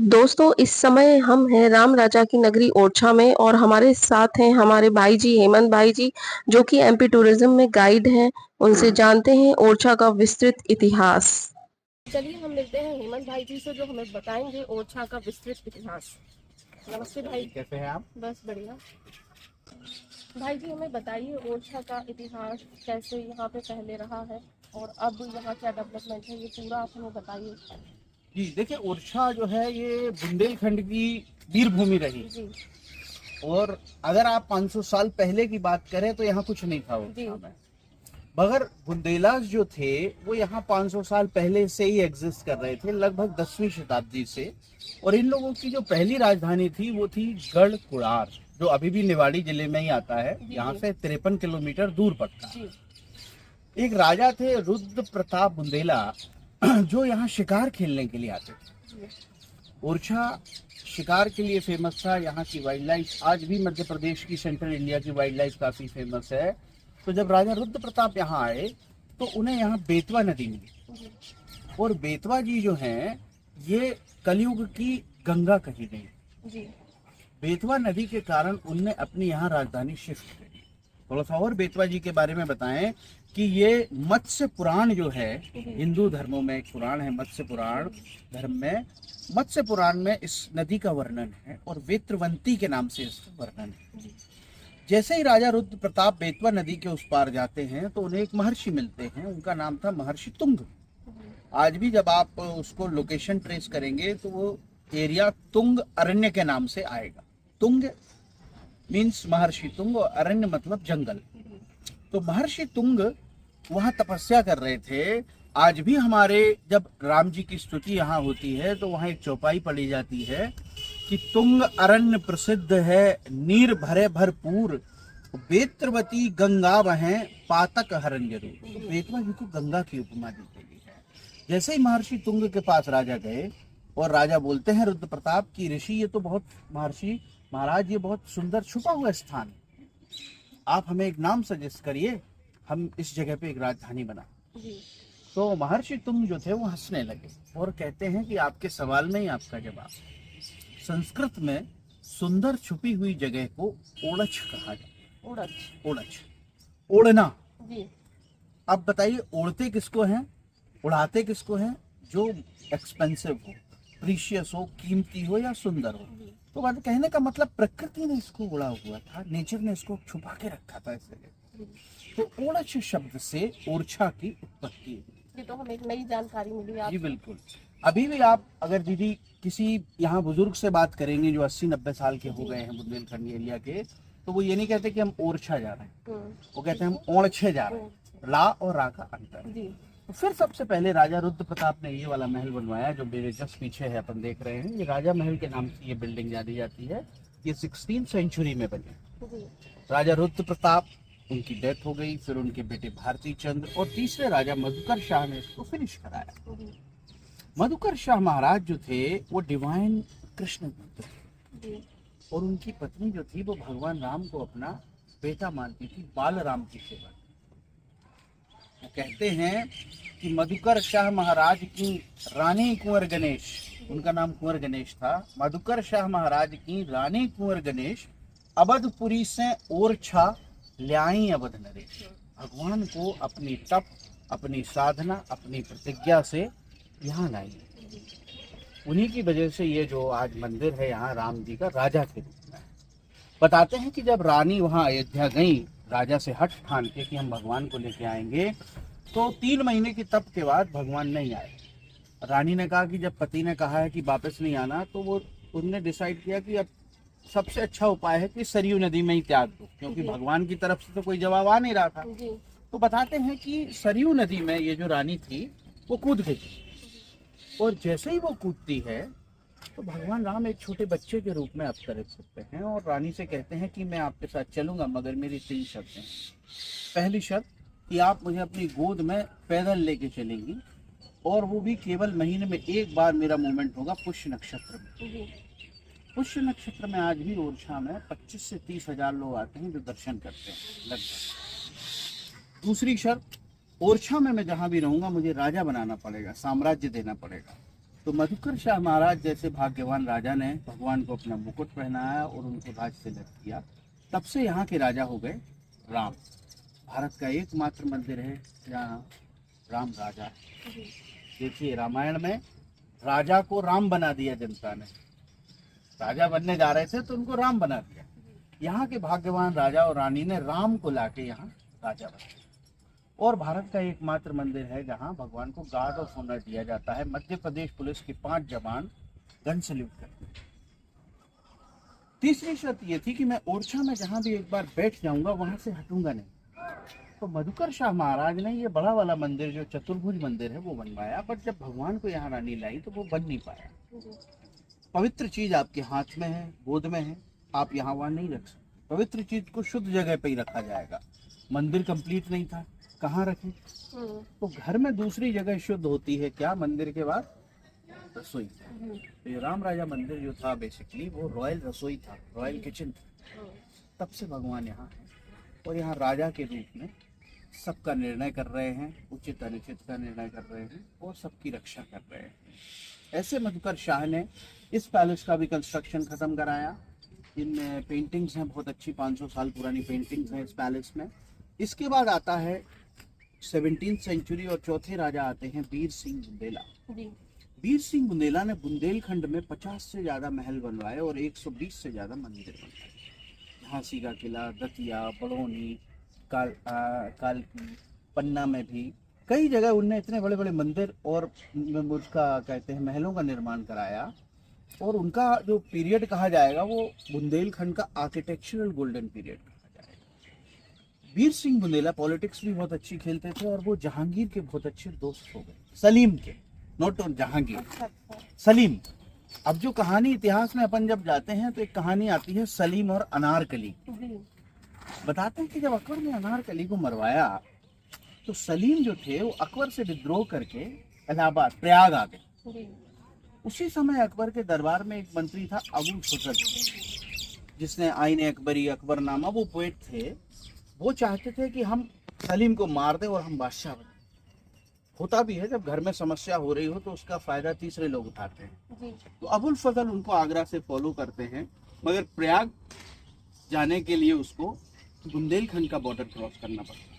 दोस्तों इस समय हम हैं राम राजा की नगरी ओरछा में और हमारे साथ हैं हमारे भाई जी हेमंत भाई जी जो कि एमपी टूरिज्म में गाइड हैं। उनसे जानते हैं ओरछा का विस्तृत इतिहास। चलिए हम मिलते हैं हेमंत भाई जी से जो हमें बताएंगे ओरछा का विस्तृत इतिहास। नमस्ते भाई, कैसे हैं आप? बस बढ़िया। भाई जी हमें बताइए ओरछा का इतिहास कैसे यहाँ पे पहले रहा है और अब यहाँ क्या डेवलपमेंट है, ये पूरा आप हमें बताइए। जी देखिए, ओरछा जो है ये बुंदेलखंड की वीर भूमि रही। जी और अगर आप 500 साल पहले की बात करें तो यहाँ कुछ नहीं था जी ओरछा में। मगर बुंदेलास जो थे वो यहाँ 500 साल पहले से ही एग्जिस्ट कर रहे थे, लगभग 10वीं शताब्दी से। और इन लोगों की जो पहली राजधानी थी वो थी गढ़ कुड़ार, जो अभी भी निवाड़ी जिले में ही आता है। यहाँ से 53 किलोमीटर दूर पड़ता है। एक राजा थे रुद्र प्रताप बुंदेला जो यहाँ शिकार खेलने के लिए आते थे। ओरछा शिकार के लिए फेमस था। यहाँ की वाइल्ड लाइफ आज भी मध्य प्रदेश की, सेंट्रल इंडिया की वाइल्ड लाइफ काफी फेमस है। तो जब राजा रुद्र प्रताप यहाँ आए तो उन्हें यहाँ बेतवा नदी मिली। और बेतवा जी जो हैं ये कलयुग की गंगा कही गई। बेतवा नदी के कारण उनने अपनी यहाँ राजधानी शिफ्ट करी। थोड़ा सा और बेतवा जी के बारे में बताएं कि ये मत्स्य पुराण जो है, हिंदू धर्मों में एक पुराण है मत्स्य पुराण धर्म में। मत्स्य पुराण में इस नदी का वर्णन है और वेत्रवंती के नाम से इसका वर्णन है। जैसे ही राजा रुद्र प्रताप बेतवा नदी के उस पार जाते हैं तो उन्हें एक महर्षि मिलते हैं। उनका नाम था महर्षि तुंग। आज भी जब आप उसको लोकेशन ट्रेस करेंगे तो वो एरिया तुंग अरण्य के नाम से आएगा। तुंग मीन्स महर्षि तुंग और अरण्य मतलब जंगल। तो महर्षि तुंग वहां तपस्या कर रहे थे। आज भी हमारे जब राम जी की स्तुति यहाँ होती है तो वहां एक चौपाई पढ़ी जाती है कि तुंग अरण्य प्रसिद्ध है, नीर भरे भरपूर, बेत्रवती गंगा बहें पातक हरण जरूर। तो बेतवा जी को गंगा की उपमा दी गई है। जैसे ही महर्षि तुंग के पास राजा गए और राजा बोलते हैं रुद्र प्रताप की ऋषि ये तो बहुत, महर्षि महाराज ये बहुत सुंदर छुपा हुआ स्थान है, आप हमें एक नाम सजेस्ट करिए, हम इस जगह पे एक राजधानी बना। तो महर्षि तुंग जो थे वो हंसने लगे और कहते हैं कि आपके सवाल में ही आपका जवाब। संस्कृत में सुंदर छुपी हुई जगह को ओड़च कहा जाता है। ओड़च, ओड़च, ओढ़ना। अब बताइए ओढ़ते किसको हैं, उड़ाते किसको हैं? जो एक्सपेंसिव हो, प्रीशियस हो, कीमती हो या सुंदर हो। तो बात कहने का मतलब प्रकृति ने इसको उड़ा हुआ था, नेचर ने इसको छुपा के रखा था इस जगह। तो ओड़च शब्द से ओरछा की उत्पत्ति हुई। ये तो हमें एक नई जानकारी मिली आप। जी बिल्कुल। अभी भी आप अगर दीदी किसी यहाँ बुजुर्ग से बात करेंगे जो 80-90 साल के हो गए हैं बुंदेलखंड एरिया के, तो वो ये नहीं कहते कि हम ओरछा जा रहे हैं, वो कहते हैं हम ओरछे जा रहे हैं। ला और रा का अंतर। तो फिर सबसे पहले राजा रुद्र प्रताप ने ये वाला महल बनवाया जो मेरे जस्ट पीछे है, अपन देख रहे हैं। ये राजा महल के नाम से ये बिल्डिंग जानी जाती है। ये 16th सेंचुरी में बनी। राजा रुद्र प्रताप, उनकी डेथ हो गई, फिर उनके बेटे भारती चंद्र और तीसरे राजा मधुकर शाह ने इसको फिनिश कराया। मधुकर शाह महाराज जो थे वो डिवाइन कृष्ण भक्त थे और उनकी पत्नी जो थी वो भगवान राम को अपना बेटा मानती थी, बाल राम की सेवा। वो कहते हैं कि मधुकर शाह महाराज की रानी कुंवर गणेश, उनका नाम कुंवर गणेश था, मधुकर शाह महाराज की रानी कुंवर गणेश अवधपुरी से ओरछा ल्याई अवध नरेश। भगवान को अपनी तप, अपनी साधना, अपनी प्रतिज्ञा से यहाँ लाई। उन्हीं की वजह से ये जो आज मंदिर है यहाँ राम जी का राजा के रूप में। बताते हैं कि जब रानी वहाँ अयोध्या गई राजा से हट ठान के कि हम भगवान को लेके आएंगे, तो 3 महीने की तप के बाद भगवान नहीं आए। रानी ने कहा कि जब पति ने कहा है कि वापस नहीं आना, तो वो उनने डिसाइड किया कि अब सबसे अच्छा उपाय है कि सरयू नदी में ही त्याग दो, क्योंकि भगवान की तरफ से तो कोई जवाब आ नहीं रहा था। तो बताते हैं कि सरयू नदी में ये जो रानी थी वो कूद गई और जैसे ही वो कूदती है तो भगवान राम एक छोटे बच्चे के रूप में अवतरित होते हैं और रानी से कहते हैं कि मैं आपके साथ चलूंगा, मगर मेरी 3 शर्तें हैं। पहली शर्त कि आप मुझे अपनी गोद में पैदल लेके चलेंगी और वो भी केवल महीने में 1 बार मेरा मूवमेंट होगा, पुष्य नक्षत्र में। पुष्य नक्षत्र में आज भी ओरछा में 25 से 30 हजार लोग आते हैं जो दर्शन करते हैं लगभग। दूसरी शर्त, ओरछा में मैं जहाँ भी रहूंगा मुझे राजा बनाना पड़ेगा, साम्राज्य देना पड़ेगा। तो मधुकर शाह महाराज जैसे भाग्यवान राजा ने भगवान को अपना मुकुट पहनाया और उनको राज तिलक किया, तब से यहाँ के राजा हो गए राम। भारत का एकमात्र मंदिर है जहाँ राम राजा है। देखिए रामायण में राजा को राम बना दिया जनता ने, राजा बनने जा रहे थे तो उनको राम बना दिया। यहाँ के भाग्यवान राजा और रानी ने राम को लाके यहाँ राजा बनाया। और भारत का एकमात्र मंदिर है जहाँ भगवान को गार्ड ऑफ ऑनर दिया जाता है। मध्य प्रदेश पुलिस के 5 जवान गन सल्यूट करते हैं। तीसरी शर्त ये थी कि मैं ओरछा में जहाँ भी एक बार बैठ जाऊंगा वहां से हटूंगा नहीं। तो मधुकर शाह महाराज ने ये बड़ा वाला मंदिर जो चतुर्भुज मंदिर है वो बनवाया, बट जब भगवान को यहाँ रानी लाई तो वो बन नहीं पाया। पवित्र चीज आपके हाथ में है, गोद में है, आप यहाँ वहाँ नहीं रख सकते। पवित्र चीज को शुद्ध जगह पे ही रखा जाएगा। मंदिर कंप्लीट नहीं था, कहाँ रखें? तो घर में दूसरी जगह शुद्ध होती है क्या? मंदिर के बाद रसोई। तो ये राम राजा मंदिर जो था बेसिकली वो रॉयल रसोई था, रॉयल किचन था। तब से भगवान यहाँ है और यहाँ राजा के रूप में सबका निर्णय कर रहे हैं, उचित अनुचित का निर्णय कर रहे हैं और सबकी रक्षा कर रहे हैं। ऐसे मधुकर शाह ने इस पैलेस का भी कंस्ट्रक्शन खत्म कराया। इनमें पेंटिंग्स हैं बहुत अच्छी, 500 साल पुरानी पेंटिंग्स हैं इस पैलेस में। इसके बाद आता है 17वीं सेंचुरी और चौथे राजा आते हैं वीर सिंह बुंदेला। वीर सिंह बुंदेला ने बुंदेलखंड में 50 से ज्यादा महल बनवाए और 120 से ज्यादा मंदिर बनवाए। झांसी का किला, दतिया, बड़ौनी, कालकी, पन्ना में भी कई जगह उनने इतने बड़े बड़े मंदिर और उसका कहते हैं महलों का निर्माण कराया। और उनका जो पीरियड कहा जाएगा वो बुंदेलखंड का आर्किटेक्चरल गोल्डन पीरियड कहा जाएगा। वीर सिंह बुंदेला पॉलिटिक्स भी बहुत अच्छी खेलते थे और वो जहांगीर के बहुत अच्छे दोस्त हो गए, सलीम के, नॉट जहांगीर, सलीम। अब जो कहानी इतिहास में अपन जब जाते हैं तो एक कहानी आती है सलीम और अनारकली। बताते हैं कि जब अकबर ने अनारकली को मरवाया तो सलीम जो थे वो अकबर से विद्रोह करके इलाहाबाद, प्रयाग आ गए। उसी समय अकबर के दरबार में एक मंत्री था अबुल फजल, जिसने आईने अकबरी, अकबरनामा, वो पोएट थे। वो चाहते थे कि हम सलीम को मार दें और हम बादशाह बने। होता भी है जब घर में समस्या हो रही हो तो उसका फायदा तीसरे लोग उठाते हैं। तो अबुल फजल उनको आगरा से फॉलो करते हैं, मगर प्रयाग जाने के लिए उसको बुंदेलखंड का बॉर्डर क्रॉस करना पड़ता है।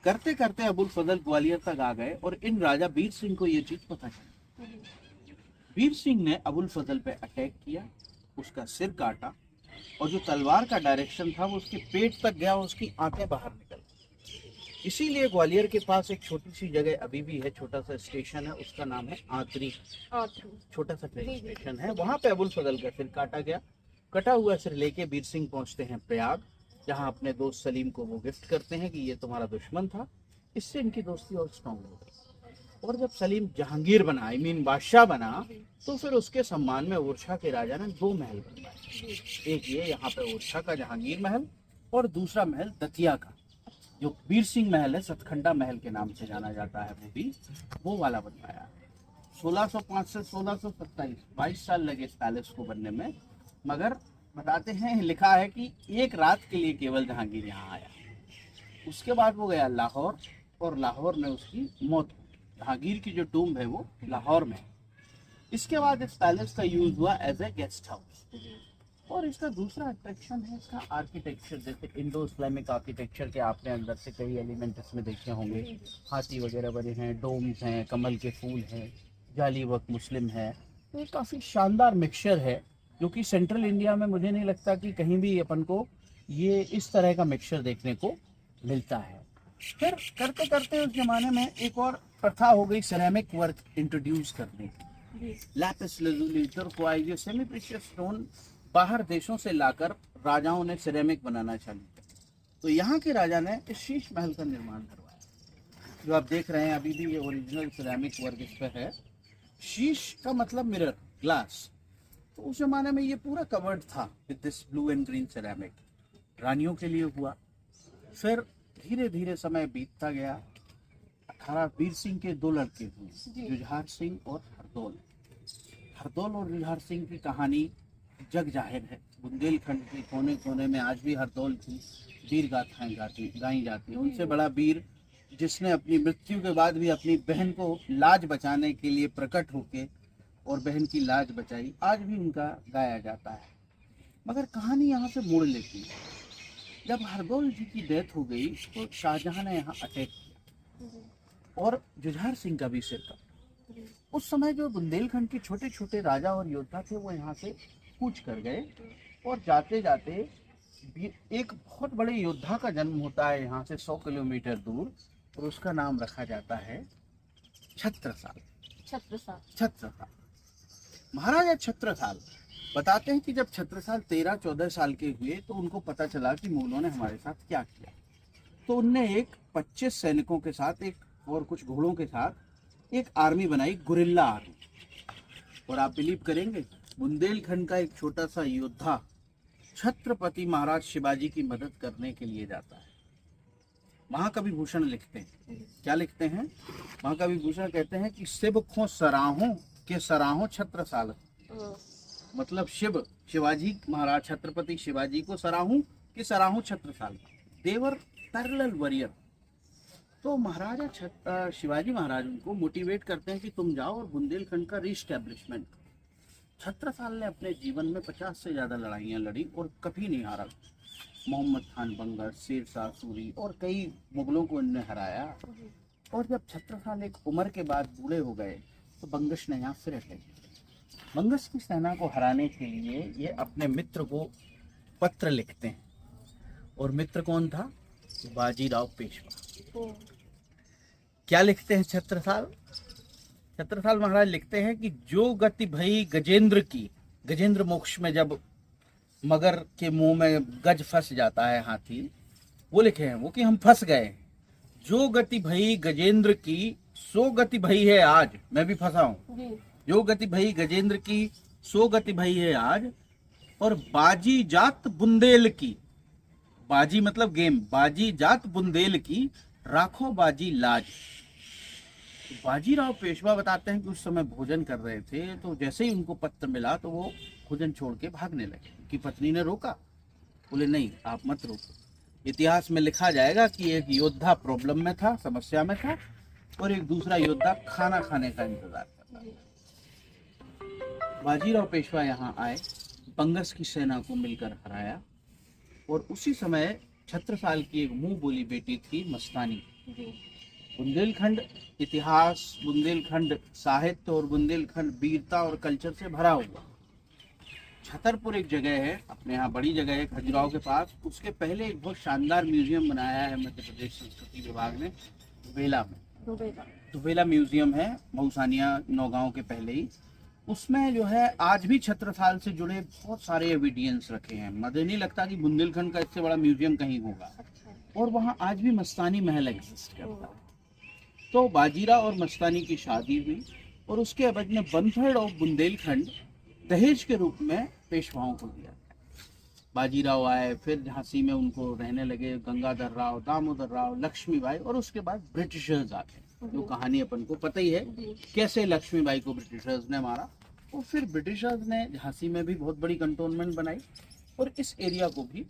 करते करते अबुल फजल ग्वालियर तक आ गए और इन राजा वीर सिंह को ये चीज पता चली। वीर सिंह ने अबुल फजल पे अटैक किया, उसका सिर काटा और जो तलवार का डायरेक्शन था वो उसके पेट तक गया और उसकी आंखें बाहर निकल गई। इसीलिए ग्वालियर के पास एक छोटी सी जगह अभी भी है, छोटा सा स्टेशन है, उसका नाम है आतरी। छोटा सा ट्रेन स्टेशन है, वहां पे अबुल फजल का सिर काटा गया। कटा हुआ सिर लेके वीर सिंह पहुंचते हैं प्रयाग, जहां अपने दोस्त सलीम को वो गिफ्ट करते हैं कि ये तुम्हारा दुश्मन था। इससे इनकी दोस्ती और स्ट्रॉन्ग हो गई। और जब सलीम जहांगीर बना, आई मीन बादशाह बना, तो फिर उसके सम्मान में ओरछा के राजा ने 2 महल बनवाए। एक ये यहाँ पे ओरछा का जहांगीर महल और दूसरा महल दतिया का, जो वीर सिंह महल है, सतखंडा महल के नाम से जाना जाता है, वो भी वो वाला बनवाया। 1605 से 1627 22 साल लगे इस पैलेस को बनने में। मगर बताते हैं, लिखा है कि एक रात के लिए केवल जहांगीर यहाँ आया। उसके बाद वो गया लाहौर और लाहौर में उसकी मौत हुई। जहांगीर की जो टूम्ब है वो लाहौर में। इसके बाद इस पैलेस का यूज हुआ एज ए गेस्ट हाउस। और इसका दूसरा अट्रैक्शन है इसका आर्किटेक्चर। जैसे इंडो इस्लामिक आर्किटेक्चर के आपने अंदर से कई एलिमेंट इसमें देखे होंगे। हाथी वगैरह बने हैं, डोम्स हैं, कमल के फूल हैं, जाली वर्क मुस्लिम है। तो ये काफ़ी शानदार मिक्सचर है जो कि सेंट्रल इंडिया में मुझे नहीं लगता कि कहीं भी अपन को ये इस तरह का मिक्सचर देखने को मिलता है। फिर करते करते उस जमाने में एक और प्रथा हो गई सिरेमिक वर्क इंट्रोड्यूस करने की। लैपिस lazuli, टर्कोइज, ये सेमी प्रीशियस स्टोन बाहर देशों से लाकर राजाओं ने सिरेमिक बनाना चालू किया। तो यहाँ के राजा ने इस शीश महल का निर्माण करवाया, जो आप देख रहे हैं अभी भी। ये ओरिजिनल सिरेमिक वर्क इस पर है। शीश का मतलब मिरर, ग्लास। तो उस जमाने में ये पूरा कवर्ड था with this blue and green ceramic. रानियों के लिए हुआ। फिर धीरे धीरे समय बीतता गया। 18 वीर सिंह के 2 लड़के हुए, जुझार सिंह और हरदौल। हरदौल और जुझार सिंह की कहानी जग जाहिर है। बुंदेलखंड के कोने कोने में आज भी हरदौल की वीर गाथाएं गाई जाती हैं। उनसे बड़ा वीर जिसने अपनी मृत्यु के बाद भी अपनी बहन को लाज बचाने के लिए प्रकट होके और बहन की लाज बचाई, आज भी उनका गाया जाता है। मगर कहानी यहाँ से मोड़ लेती है। जब हरगोल जी की डेथ हो गई तो शाहजहां ने यहाँ अटैक किया और जुझार सिंह का भी सिर कटा। उस समय जो बुंदेलखंड के छोटे छोटे राजा और योद्धा थे वो यहाँ से कूच कर गए और जाते जाते एक बहुत बड़े योद्धा का जन्म होता है यहाँ से 100 किलोमीटर दूर, और उसका नाम रखा जाता है छत्रसाल। छत्रसाल महाराजा छत्रसाल बताते हैं कि जब छत्रसाल 13-14 साल के हुए तो उनको पता चला कि मुगलों ने हमारे साथ क्या किया। तो उनने एक 25 सैनिकों के साथ एक और कुछ घोड़ों के साथ एक आर्मी बनाई, गुरिल्ला आर्मी। और आप बिलीव करेंगे, बुंदेलखंड का एक छोटा सा योद्धा छत्रपति महाराज शिवाजी की मदद करने के लिए जाता है। महाकवि भूषण लिखते हैं, क्या लिखते हैं? महाकवि भूषण कहते हैं कि शिव खो सराहों के सराहों छत्रसाल। मतलब शिवाजी महाराज छत्रपति शिवाजी को सराहूं कि सराहूं छत्रसाल। देवर पैरेलल वॉरियर। तो महाराजा शिवाजी महाराज उनको मोटिवेट करते हैं कि तुम जाओ और बुंदेलखंड का रीस्टैब्लिशमेंट। छत्रसाल ने अपने जीवन में 50 से ज्यादा लड़ाइयाँ लड़ी और कभी नहीं हारा। मोहम्मद खान बंगश, शेरशाह सूरी और कई मुगलों को इनने हराया। और जब छत्रसाल एक उम्र के बाद बूढ़े हो गए तो बंगश ने यहाँ फिर अटैक किया। बंगश की सेना को हराने के लिए ये अपने मित्र को पत्र लिखते हैं, और मित्र कौन था? बाजीराव पेशवा। क्या लिखते हैं छत्रसाल? छत्रसाल महाराज लिखते हैं कि जो गति भई गजेंद्र की, गजेंद्र मोक्ष में जब मगर के मुंह में गज फंस जाता है हाथी, वो लिखे हैं वो कि हम फंस गए। जो गति भई गजेंद्र की सो गति भई है आज। मैं भी फंसा हूँ। जो गति भई गजेंद्र की सो गति भई है आज, और बाजी जात बुंदेल की, बाजी मतलब गेम, बाजी जात बुंदेल की राखो बाजी लाज। बाजीराव पेशवा बताते हैं कि उस समय भोजन कर रहे थे, तो जैसे ही उनको पत्र मिला तो वो भोजन छोड़ के भागने लगे। उनकी पत्नी ने रोका, बोले नहीं आप मत रोको। इतिहास में लिखा जाएगा कि एक योद्धा प्रॉब्लम में था, समस्या में था, और एक दूसरा योद्धा खाना खाने का इंतजार कर रहा था। बाजीराव पेशवा यहाँ आए, बंगश की सेना को मिलकर हराया, और उसी समय छत्रसाल की एक मुंह बोली बेटी थी मस्तानी। बुंदेलखंड इतिहास, बुंदेलखंड साहित्य और बुंदेलखंड वीरता और कल्चर से भरा हुआ। छतरपुर एक जगह है, अपने यहाँ बड़ी जगह है खजुराहो के पास। उसके पहले एक बहुत शानदार म्यूजियम बनाया है मध्य प्रदेश संस्कृति विभाग ने, दुबेला में। दुबेला म्यूजियम है, मऊसानिया नौगांव के पहले ही। उसमें जो है आज भी छत्रसाल से जुड़े बहुत सारे एविडेंस रखे हैं। मुझे नहीं लगता कि बुंदेलखंड का इससे बड़ा म्यूजियम कहीं होगा। और वहाँ आज भी मस्तानी महल एग्जिस्ट करता है। तो बाजीराव और मस्तानी की शादी हुई, और उसके अवध में 1/3 ऑफ बुंदेलखंड दहेज के रूप में पेशवाओं को दिया। बाजीराव आए, फिर झांसी में उनको रहने लगे गंगाधर राव, दामोदर राव, लक्ष्मीबाई, और उसके बाद ब्रिटिशर्स आते हैं। जो कहानी अपन को पता ही है कैसे लक्ष्मीबाई को ब्रिटिशर्स ने मारा। और फिर ब्रिटिशर्स ने झांसी में भी बहुत बड़ी कंटोनमेंट बनाई और इस एरिया को भी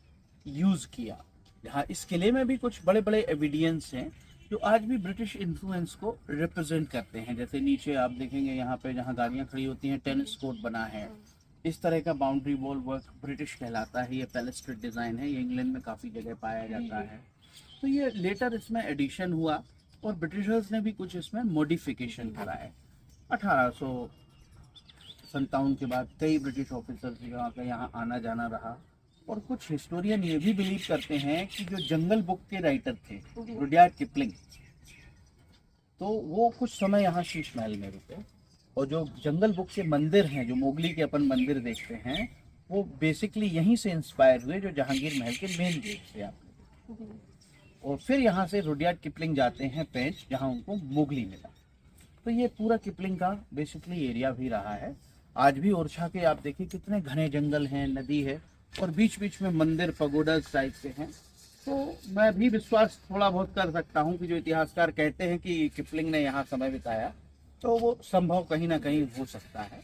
यूज किया। जहाँ इस किले में भी कुछ बड़े बड़े एविडेंस हैं जो आज भी ब्रिटिश इन्फ्लुएंस को रिप्रेजेंट करते हैं। जैसे नीचे आप देखेंगे यहाँ पे जहाँ गाड़ियाँ खड़ी होती हैं टेनिस कोर्ट बना है। इस तरह का बाउंड्री वॉल वर्क ब्रिटिश कहलाता है। ये पैलेस्ट्रेट डिज़ाइन है, ये इंग्लैंड में काफ़ी जगह पाया जाता है। तो ये लेटर इसमें एडिशन हुआ और ब्रिटिशर्स ने भी कुछ इसमें मॉडिफिकेशन करा है। 1857 के बाद कई ब्रिटिश ऑफिसर्स यहाँ आना जाना रहा। और कुछ हिस्टोरियन ये भी बिलीव करते हैं कि जो जंगल बुक के राइटर थे रुडयार्ड किपलिंग, तो वो कुछ समय यहाँ शीश महल में रुके। और जो जंगल बुक के मंदिर हैं, जो मोगली के अपन मंदिर देखते हैं, वो बेसिकली यहीं से इंस्पायर हुए, जो जहांगीर महल के मेन गेट से आप। और फिर यहाँ से रुडयार्ड किपलिंग जाते हैं पेंच, जहाँ उनको मोगली मिला। तो ये पूरा किपलिंग का बेसिकली एरिया भी रहा है। आज भी ओरछा के आप देखिए कितने घने जंगल हैं, नदी है, और बीच बीच में मंदिर पगोडास टाइप के हैं। तो मैं भी विश्वास थोड़ा बहुत कर सकता हूँ कि जो इतिहासकार कहते हैं कि किपलिंग ने यहाँ समय बिताया, तो वो संभव कहीं ना कहीं हो सकता है।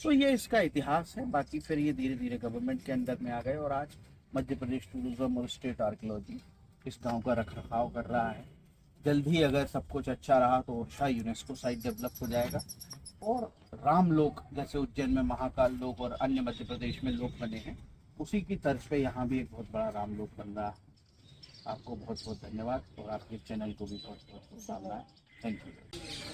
तो ये इसका इतिहास है। बाकी फिर ये धीरे धीरे गवर्नमेंट के अंदर में आ गए और आज मध्य प्रदेश टूरिज्म और स्टेट आर्कियोलॉजी इस गांव का रखरखाव कर रहा है। जल्द ही अगर सब कुछ अच्छा रहा तो ओरछा यूनेस्को साइट डेवलप हो जाएगा और राम लोक जैसे उज्जैन में महाकाल लोक और अन्य मध्य प्रदेश में लोक बने हैं, उसी की तर्ज पे यहाँ भी एक बहुत बड़ा राम लोक बन रहा है। आपको बहुत बहुत धन्यवाद और आपके चैनल को भी बहुत बहुत शुभकामनाएं। Thank you.